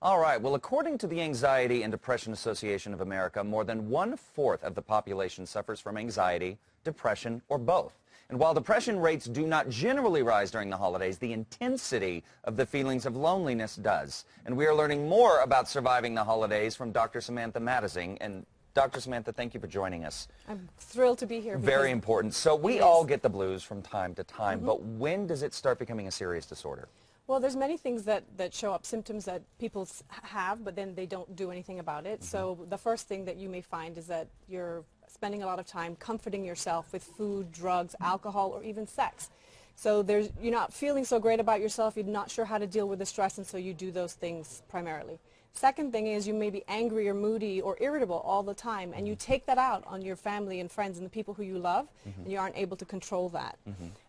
All right. Well, according to the Anxiety and Depression Association of America, more than 1/4 of the population suffers from anxiety, depression, or both. And while depression rates do not generally rise during the holidays, the intensity of the feelings of loneliness does. And we are learning more about surviving the holidays from Dr. Samantha Madhosingh. And Dr. Samantha, thank you for joining us. I'm thrilled to be here. Very important. So we all get the blues from time to time, but when does it start becoming a serious disorder? Well, there's many things that show up, symptoms that people have, but then they don't do anything about it. So the first thing that you may find is that you're spending a lot of time comforting yourself with food, drugs, alcohol, or even sex. So you're not feeling so great about yourself, you're not sure how to deal with the stress, and so you do those things primarily. Second thing is you may be angry or moody or irritable all the time, and you take that out on your family and friends and the people who you love, and you aren't able to control that.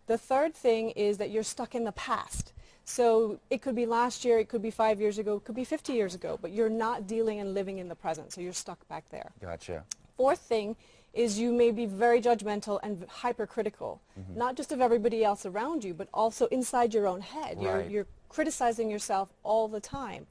The third thing is that you're stuck in the past. So it could be last year, it could be 5 years ago, it could be 50 years ago, but you're not dealing and living in the present, so you're stuck back there. Gotcha. Fourth thing is you may be very judgmental and hypercritical, not just of everybody else around you, but also inside your own head. Right. You're criticizing yourself all the time.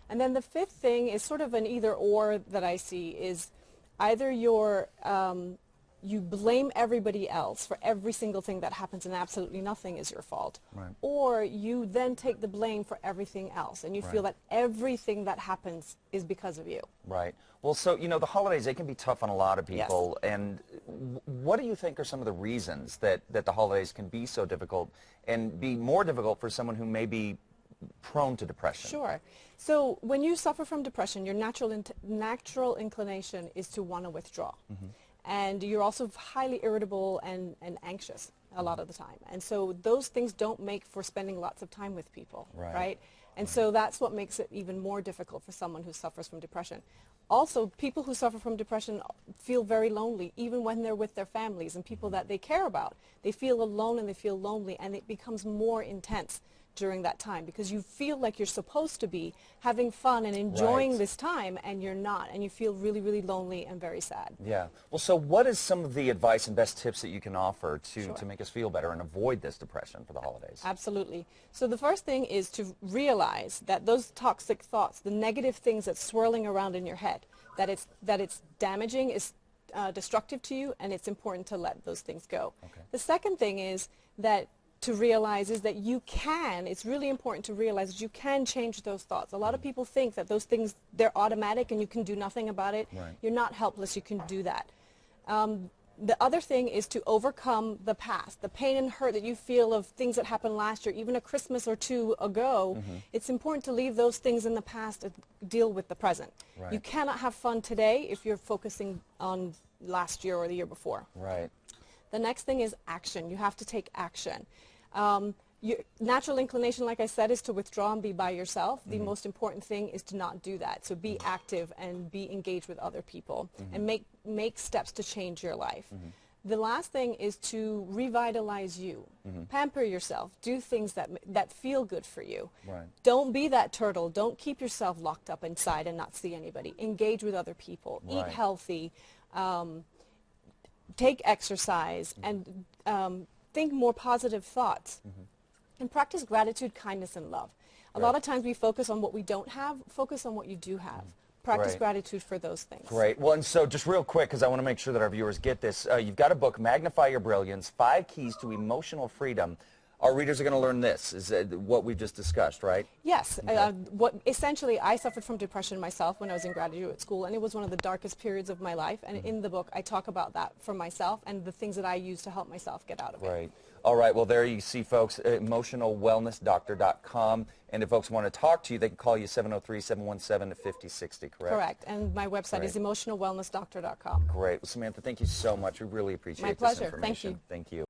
And then the fifth thing is sort of an either-or that I see is either you blame everybody else for every single thing that happens and absolutely nothing is your fault. Right. Or you then take the blame for everything else and you feel that everything that happens is because of you. Right. Well, so, you know, the holidays, they can be tough on a lot of people. Yes. And what do you think are some of the reasons that the holidays can be so difficult and be more difficult for someone who may be prone to depression? Sure. So when you suffer from depression, your natural inclination is to want to withdraw. And you're also highly irritable and anxious a lot of the time. And so those things don't make for spending lots of time with people, right? And so that's what makes it even more difficult for someone who suffers from depression. Also, people who suffer from depression feel very lonely, even when they're with their families and people that they care about. They feel alone and they feel lonely, and it becomes more intense during that time because you feel like you're supposed to be having fun and enjoying this time, and you're not, and you feel really, really lonely and very sad. Yeah. Well, so what is some of the advice and best tips that you can offer to make us feel better and avoid this depression for the holidays? Absolutely. So the first thing is to realize that those toxic thoughts, the negative things that's swirling around in your head, that it's damaging, is destructive to you, and it's important to let those things go. The second thing is that it's really important to realize that you can change those thoughts. A lot of people think that those things, they're automatic and you can do nothing about it. You're not helpless, you can do that. The other thing is to overcome the past, the pain and hurt that you feel of things that happened last year, even a Christmas or two ago. It's important to leave those things in the past and deal with the present. You cannot have fun today if you're focusing on last year or the year before. The next thing is action. You have to take action. Your natural inclination, like I said, is to withdraw and be by yourself. The most important thing is to not do that. So be active and be engaged with other people and make steps to change your life. The last thing is to revitalize you. Pamper yourself. Do things that feel good for you. Don't be that turtle. Don't keep yourself locked up inside and not see anybody. Engage with other people. Eat healthy. Take exercise and think more positive thoughts. And practice gratitude, kindness, and love. A lot of times we focus on what we don't have. Focus on what you do have. Practice gratitude for those things. Great. Well, and so just real quick, because I want to make sure that our viewers get this, you've got a book, Magnify Your Brilliance, 5 Keys to Emotional Freedom. Our readers are going to learn this, is what we've just discussed, right? Yes. Essentially, I suffered from depression myself when I was in graduate school, and it was one of the darkest periods of my life. And in the book, I talk about that for myself and the things that I use to help myself get out of it. Right. All right. Well, there you see, folks, emotionalwellnessdoctor.com. And if folks want to talk to you, they can call you 703-717-5060, correct? Correct. And my website is emotionalwellnessdoctor.com. Great. Well, Samantha, thank you so much. We really appreciate this information. My pleasure. Thank you. Thank you.